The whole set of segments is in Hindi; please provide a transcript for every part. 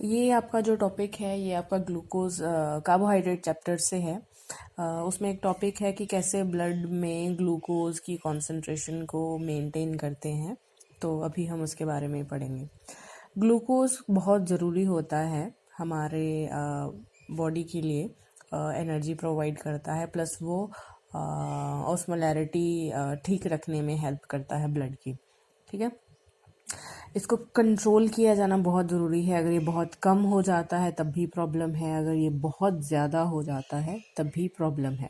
ये आपका जो टॉपिक है ये आपका ग्लूकोज कार्बोहाइड्रेट चैप्टर से है। उसमें एक टॉपिक है कि कैसे ब्लड में ग्लूकोज की कॉन्सेंट्रेशन को मेंटेन करते हैं। तो अभी हम उसके बारे में पढ़ेंगे। ग्लूकोज बहुत ज़रूरी होता है हमारे बॉडी के लिए। एनर्जी प्रोवाइड करता है, प्लस वो ऑस्मोलैरिटी ठीक रखने में हेल्प करता है ब्लड की। ठीक है, इसको कंट्रोल किया जाना बहुत ज़रूरी है। अगर ये बहुत कम हो जाता है तब भी प्रॉब्लम है, अगर ये बहुत ज़्यादा हो जाता है तब भी प्रॉब्लम है।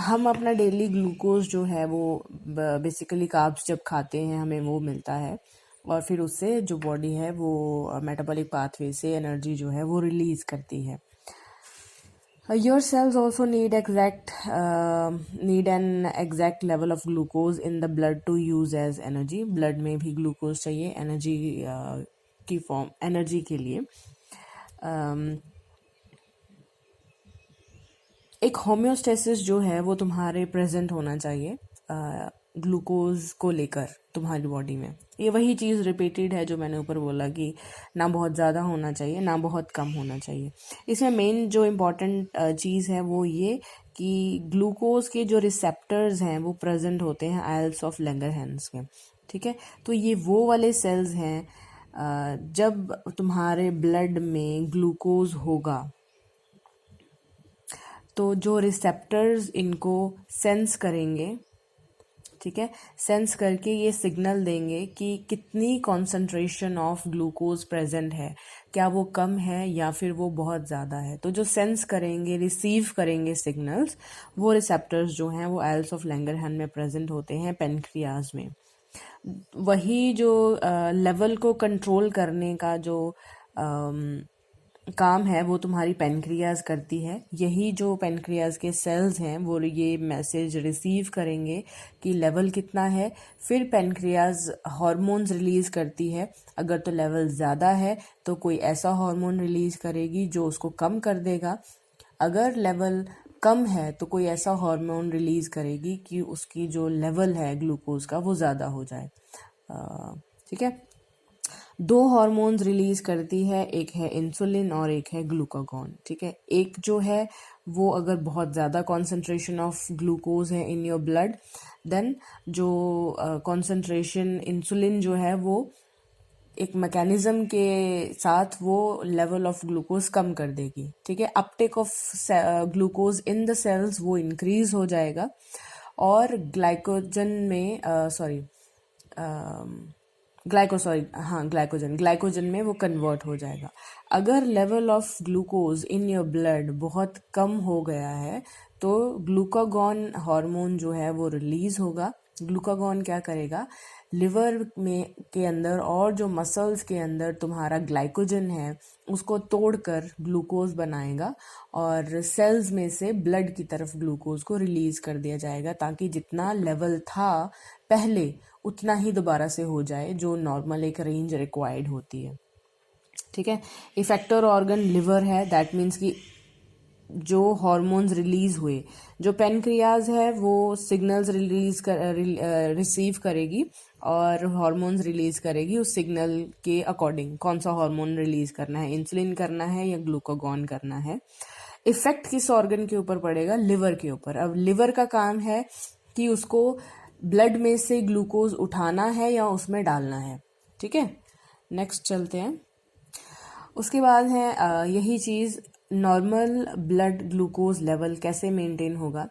हम अपना डेली ग्लूकोज जो है वो बेसिकली कार्ब्स जब खाते हैं हमें वो मिलता है, और फिर उससे जो बॉडी है वो मेटाबॉलिक पाथवे से एनर्जी जो है वो रिलीज़ करती है। Your cells also need an exact level of glucose in the blood to use as energy. Blood में भी ग्लूकोज चाहिए एनर्जी की फॉर्म, एनर्जी के लिए। एक होम्योस्टेसिस जो है वो तुम्हारे प्रेजेंट होना चाहिए ग्लूकोज को लेकर तुम्हारी बॉडी में। ये वही चीज़ रिपीटेड है जो मैंने ऊपर बोला कि ना बहुत ज़्यादा होना चाहिए ना बहुत कम होना चाहिए। इसमें मेन जो इम्पॉर्टेंट चीज़ है वो ये कि ग्लूकोज के जो रिसेप्टर्स हैं वो प्रेजेंट होते हैं आयल्स ऑफ लैंगरहैंस में। ठीक है, तो ये वो वाले सेल्स हैं जब तुम्हारे ब्लड में ग्लूकोज होगा तो जो रिसेप्टर्स इनको सेंस करेंगे, ठीक है, सेंस करके ये सिग्नल देंगे कि कितनी कॉन्सेंट्रेशन ऑफ ग्लूकोज प्रेजेंट है, क्या वो कम है या फिर वो बहुत ज़्यादा है। तो जो सेंस करेंगे, रिसीव करेंगे सिग्नल्स, वो रिसेप्टर्स जो हैं वो आयल्स ऑफ लैंगरहैंस में प्रेजेंट होते हैं पेनक्रियाज में। वही जो लेवल को कंट्रोल करने का जो काम है वो तुम्हारी पेनक्रियाज करती है। यही जो पेनक्रियाज के सेल्स हैं वो ये मैसेज रिसीव करेंगे कि लेवल कितना है। फिर पेनक्रियाज हार्मोन्स रिलीज़ करती है। अगर तो लेवल ज़्यादा है तो कोई ऐसा हार्मोन रिलीज़ करेगी जो उसको कम कर देगा। अगर लेवल कम है तो कोई ऐसा हार्मोन रिलीज़ करेगी कि उसकी जो लेवल है ग्लूकोज का वो ज़्यादा हो जाए। ठीक है, दो हार्मोन्स रिलीज करती है, एक है इंसुलिन और एक है ग्लूकागॉन। ठीक है, एक जो है वो अगर बहुत ज़्यादा कॉन्सेंट्रेशन ऑफ ग्लूकोज है इन योर ब्लड, देन जो कॉन्सेंट्रेशन इंसुलिन जो है वो एक मैकेनिज्म के साथ वो लेवल ऑफ ग्लूकोज कम कर देगी। ठीक है, uptake of glucose in the cells वो इंक्रीज हो जाएगा और ग्लाइकोजन में वो कन्वर्ट हो जाएगा। अगर level of glucose in your blood बहुत कम हो गया है तो ग्लूकागॉन हार्मोन जो है वो रिलीज होगा। ग्लूकागॉन क्या करेगा, लिवर में के अंदर और जो मसल्स के अंदर तुम्हारा ग्लाइकोजन है उसको तोड़कर ग्लूकोज बनाएगा और सेल्स में से ब्लड की तरफ ग्लूकोज को रिलीज कर दिया जाएगा, ताकि जितना लेवल था पहले उतना ही दोबारा से हो जाए जो नॉर्मल एक रेंज रिक्वायर्ड होती है। ठीक है, इफेक्टर ऑर्गन लिवर है, दैट मीन्स कि जो हार्मोन्स रिलीज हुए, जो पेनक्रियाज है वो सिग्नल्स रिसीव करेगी और हार्मोन्स रिलीज करेगी उस सिग्नल के अकॉर्डिंग। कौन सा हार्मोन रिलीज करना है, इंसुलिन करना है या ग्लूकागॉन करना है। इफेक्ट किस ऑर्गन के ऊपर पड़ेगा, लिवर के ऊपर। अब लिवर का काम है कि उसको ब्लड में से ग्लूकोज उठाना है या उसमें डालना है। ठीक है, नेक्स्ट चलते हैं। उसके बाद है यही चीज़, नॉर्मल ब्लड ग्लूकोज लेवल कैसे मेंटेन होगा।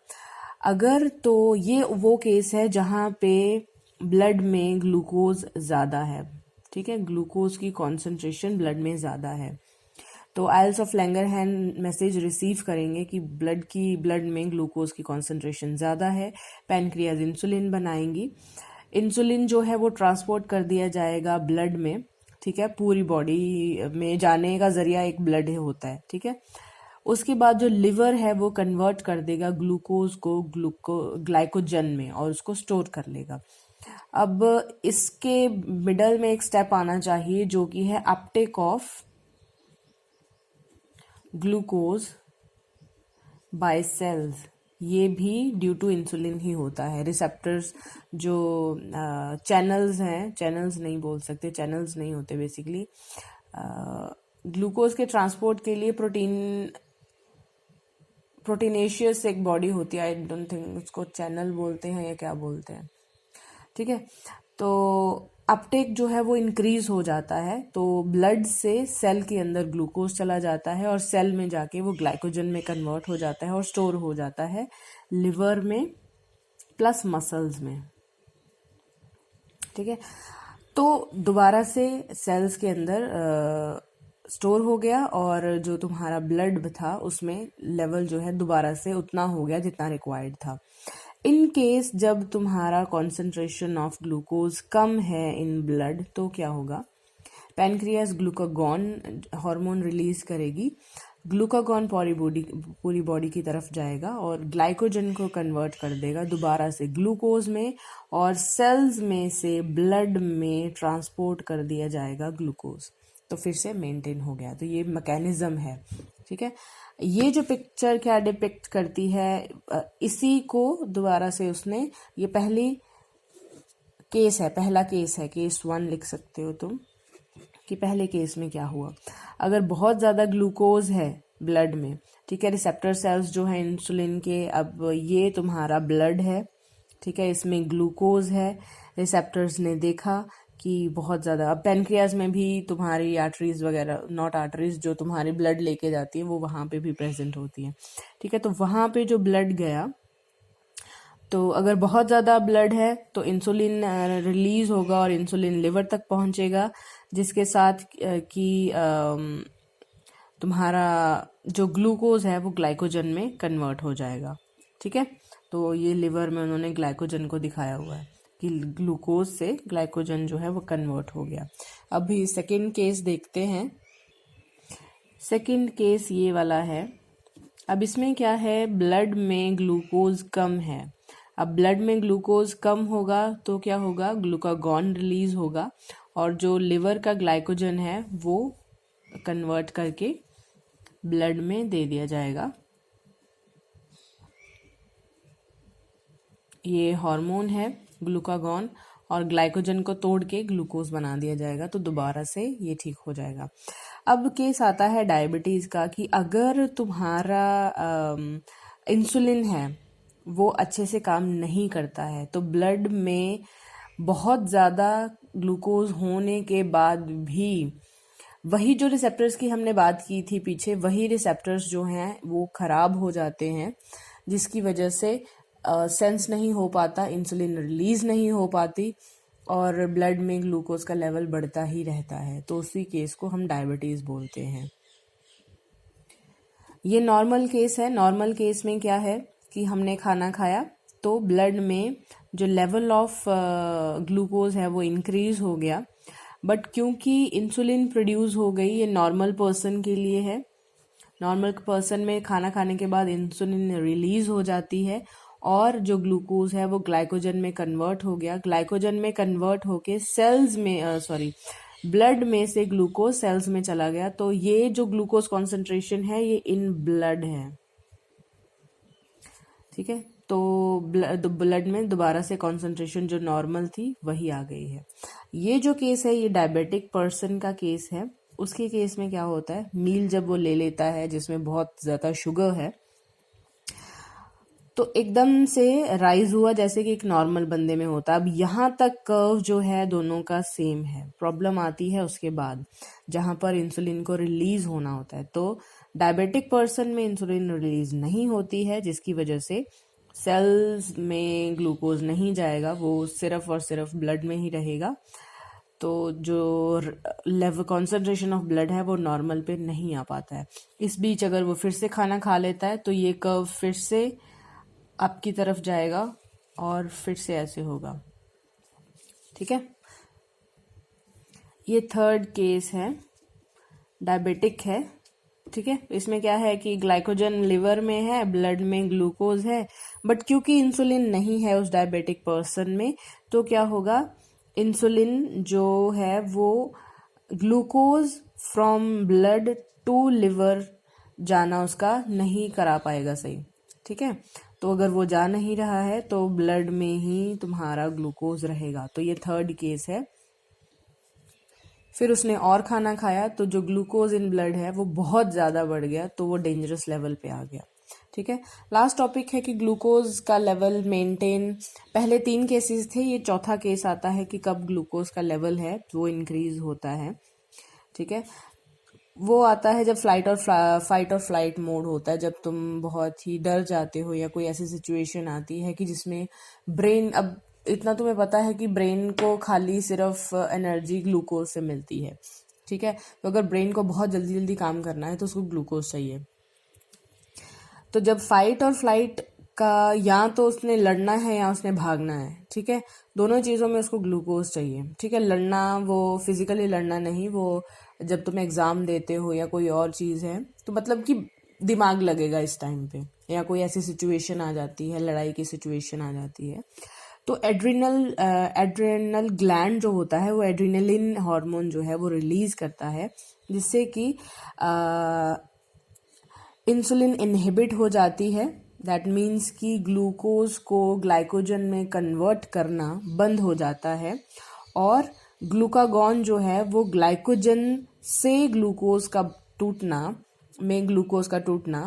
अगर तो ये वो केस है जहाँ पे ब्लड में ग्लूकोज ज़्यादा है, ठीक है, ग्लूकोज की कॉन्सेंट्रेशन ब्लड में ज़्यादा है, तो islets of Langerhans message receive करेंगे कि ब्लड में ग्लूकोज की कॉन्सेंट्रेशन ज़्यादा है। पैनक्रियाज इंसुलिन बनाएंगी, इंसुलिन जो है वो ट्रांसपोर्ट कर दिया जाएगा ब्लड में। ठीक है, पूरी बॉडी में जाने का जरिया एक ब्लड होता है। ठीक है, उसके बाद जो लिवर है वो कन्वर्ट कर देगा ग्लूकोज को ग्लाइकोजन में और उसको स्टोर कर लेगा। अब इसके मिडल में एक स्टेप आना चाहिए जो कि है uptake of glucose by cells. ये भी ड्यू टू इंसुलिन ही होता है। रिसेप्टर्स जो चैनल्स हैं, चैनल्स नहीं बोल सकते, चैनल्स नहीं होते बेसिकली, ग्लूकोज के ट्रांसपोर्ट के लिए प्रोटीनेशियस एक बॉडी होती है, आई डोंट थिंक उसको चैनल बोलते हैं या क्या बोलते हैं, ठीक है। तो अपटेक जो है वो इंक्रीज हो जाता है, तो ब्लड से सेल के अंदर ग्लूकोज चला जाता है और सेल में जाके वो ग्लाइकोजन में कन्वर्ट हो जाता है और स्टोर हो जाता है लिवर में प्लस मसल्स में, ठीक है। तो दोबारा से सेल्स के अंदर स्टोर हो गया और जो तुम्हारा ब्लड था उसमें लेवल जो है दोबारा से उतना हो गया जितना रिक्वायर्ड था। इन केस जब तुम्हारा कॉन्सेंट्रेशन ऑफ ग्लूकोज कम है इन ब्लड तो क्या होगा, पैनक्रियास ग्लूकागॉन हार्मोन रिलीज करेगी, ग्लूकागॉन पूरी बॉडी की तरफ जाएगा और ग्लाइकोजन को कन्वर्ट कर देगा दोबारा से ग्लूकोज में और सेल्स में से ब्लड में ट्रांसपोर्ट कर दिया जाएगा ग्लूकोज, तो फिर से मेंटेन हो गया। तो ये मैकेनिज्म है, ठीक है। ये जो पिक्चर क्या डिपिक्ट करती है, इसी को दोबारा से उसने, ये पहला केस है, केस 1 लिख सकते हो तुम कि पहले केस में क्या हुआ। अगर बहुत ज़्यादा ग्लूकोज है ब्लड में, ठीक है, रिसेप्टर सेल्स जो है इंसुलिन के, अब ये तुम्हारा ब्लड है, ठीक है, इसमें ग्लूकोज है, रिसेप्टर्स ने देखा कि बहुत ज़्यादा, अब पेनक्रियाज में भी तुम्हारी आर्टरीज वगैरह, नॉट आर्टरीज, जो तुम्हारी ब्लड लेके जाती है वो वहाँ पे भी प्रेजेंट होती है, ठीक है। तो वहाँ पे जो ब्लड गया, तो अगर बहुत ज़्यादा ब्लड है तो इंसुलिन रिलीज होगा और इंसुलिन लिवर तक पहुँचेगा, जिसके साथ कि तुम्हारा जो ग्लूकोज है वो ग्लाइकोजन में कन्वर्ट हो जाएगा, ठीक है। तो ये लिवर में उन्होंने ग्लाइकोजन को दिखाया हुआ है कि ग्लूकोज से ग्लाइकोजन जो है वो कन्वर्ट हो गया। अभी सेकंड केस देखते हैं। सेकंड केस ये वाला है। अब इसमें क्या है, ब्लड में ग्लूकोज कम है। अब ब्लड में ग्लूकोज कम होगा तो क्या होगा, ग्लूकागॉन रिलीज होगा और जो लिवर का ग्लाइकोजन है वो कन्वर्ट करके ब्लड में दे दिया जाएगा। ये हार्मोन है ग्लूकागॉन, और ग्लाइकोजन को तोड़ के ग्लूकोज बना दिया जाएगा, तो दोबारा से ये ठीक हो जाएगा। अब केस आता है डायबिटीज़ का कि अगर तुम्हारा इंसुलिन है वो अच्छे से काम नहीं करता है, तो ब्लड में बहुत ज़्यादा ग्लूकोज होने के बाद भी वही जो रिसेप्टर्स की हमने बात की थी पीछे, वही रिसेप्टर्स जो हैं वो ख़राब हो जाते हैं, जिसकी वजह से सेंस नहीं हो पाता, इंसुलिन रिलीज नहीं हो पाती और ब्लड में ग्लूकोज का लेवल बढ़ता ही रहता है। तो उसी केस को हम डायबिटीज़ बोलते हैं। ये नॉर्मल केस है। नॉर्मल केस में क्या है कि हमने खाना खाया तो ब्लड में जो लेवल ऑफ ग्लूकोज है वो इंक्रीज हो गया, बट क्योंकि इंसुलिन प्रोड्यूस हो गई, ये नॉर्मल पर्सन के लिए है। नॉर्मल पर्सन में खाना खाने के बाद इंसुलिन रिलीज हो जाती है और जो ग्लूकोज है वो ग्लाइकोजन में कन्वर्ट हो गया। ग्लाइकोजन में कन्वर्ट होके सेल्स में ब्लड में से ग्लूकोज सेल्स में चला गया। तो ये जो ग्लूकोज कॉन्सेंट्रेशन है ये इन ब्लड है, ठीक है। तो ब्लड में दोबारा से कॉन्सेंट्रेशन जो नॉर्मल थी वही आ गई है। ये जो केस है ये डायबिटिक पर्सन का केस है। उसके केस में क्या होता है, मील जब वो ले लेता है जिसमें बहुत ज़्यादा शुगर है तो एकदम से राइज हुआ जैसे कि एक नॉर्मल बंदे में होता है। अब यहाँ तक कर्व जो है दोनों का सेम है। प्रॉब्लम आती है उसके बाद जहाँ पर इंसुलिन को रिलीज होना होता है। तो डायबिटिक पर्सन में इंसुलिन रिलीज नहीं होती है, जिसकी वजह से सेल्स में ग्लूकोज नहीं जाएगा, वो सिर्फ और सिर्फ ब्लड में ही रहेगा। तो जो लेवल कॉन्सेंट्रेशन ऑफ ब्लड है वो नॉर्मल पे नहीं आ पाता है। इस बीच अगर वो फिर से खाना खा लेता है तो ये कर्व फिर से आपकी तरफ जाएगा और फिर से ऐसे होगा, ठीक है। ये थर्ड केस है, डायबिटिक है, ठीक है। इसमें क्या है कि ग्लाइकोजन लिवर में है, ब्लड में ग्लूकोज है, बट क्योंकि इंसुलिन नहीं है उस डायबिटिक पर्सन में, तो क्या होगा, इंसुलिन जो है वो glucose from blood to liver जाना उसका नहीं करा पाएगा सही, ठीक है। तो अगर वो जा नहीं रहा है तो ब्लड में ही तुम्हारा ग्लूकोज रहेगा। तो ये थर्ड केस है। फिर उसने और खाना खाया तो जो ग्लूकोज इन ब्लड है वो बहुत ज़्यादा बढ़ गया, तो वो डेंजरस लेवल पे आ गया। ठीक है, लास्ट टॉपिक है कि ग्लूकोज का लेवल मेंटेन, पहले 3 केसेस थे, ये चौथा केस आता है कि कब ग्लूकोज का लेवल है वो इंक्रीज होता है। ठीक है, वो आता है जब फाइट और फ्लाइट मोड होता है, जब तुम बहुत ही डर जाते हो या कोई ऐसी सिचुएशन आती है कि जिसमें ब्रेन, अब इतना तुम्हें पता है कि ब्रेन को खाली सिर्फ एनर्जी ग्लूकोज से मिलती है। ठीक है, तो अगर ब्रेन को बहुत जल्दी जल्दी काम करना है तो उसको ग्लूकोज चाहिए। तो जब फाइट और फ्लाइट का, या तो उसने लड़ना है या उसने भागना है, ठीक है, दोनों चीज़ों में उसको ग्लूकोज चाहिए। ठीक है, लड़ना वो फिजिकली लड़ना नहीं, वो जब तुम एग्ज़ाम देते हो या कोई और चीज़ है तो मतलब कि दिमाग लगेगा इस टाइम पे, या कोई ऐसी सिचुएशन आ जाती है, लड़ाई की सिचुएशन आ जाती है, तो एड्रेनल ग्लैंड जो होता है वो एड्रेनलिन हार्मोन जो है वो रिलीज करता है, जिससे कि इंसुलिन इनहिबिट हो जाती है। दैट मीन्स कि ग्लूकोज को ग्लाइकोजन में कन्वर्ट करना बंद हो जाता है, और ग्लूकागॉन जो है वो ग्लाइकोजन से ग्लूकोज का टूटना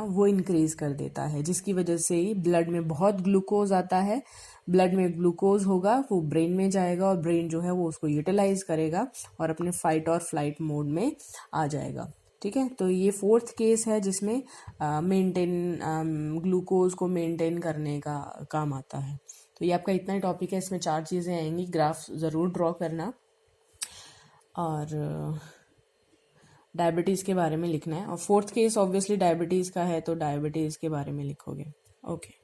वो इंक्रीज कर देता है, जिसकी वजह से ही ब्लड में बहुत ग्लूकोज आता है। ब्लड में ग्लूकोज होगा, वो ब्रेन में जाएगा और ब्रेन जो है वो उसको यूटिलाइज करेगा और अपने फाइट और फ्लाइट मोड में आ जाएगा। ठीक है, तो ये 4th केस है जिसमें ग्लूकोज को मेंटेन करने का काम आता है। तो ये आपका इतना ही टॉपिक है, इसमें 4 चीज़ें आएंगी, ग्राफ ज़रूर ड्रॉ करना, और डायबिटीज़ के बारे में लिखना है, और 4th केस ऑब्वियसली डायबिटीज़ का है तो डायबिटीज़ के बारे में लिखोगे। ओके।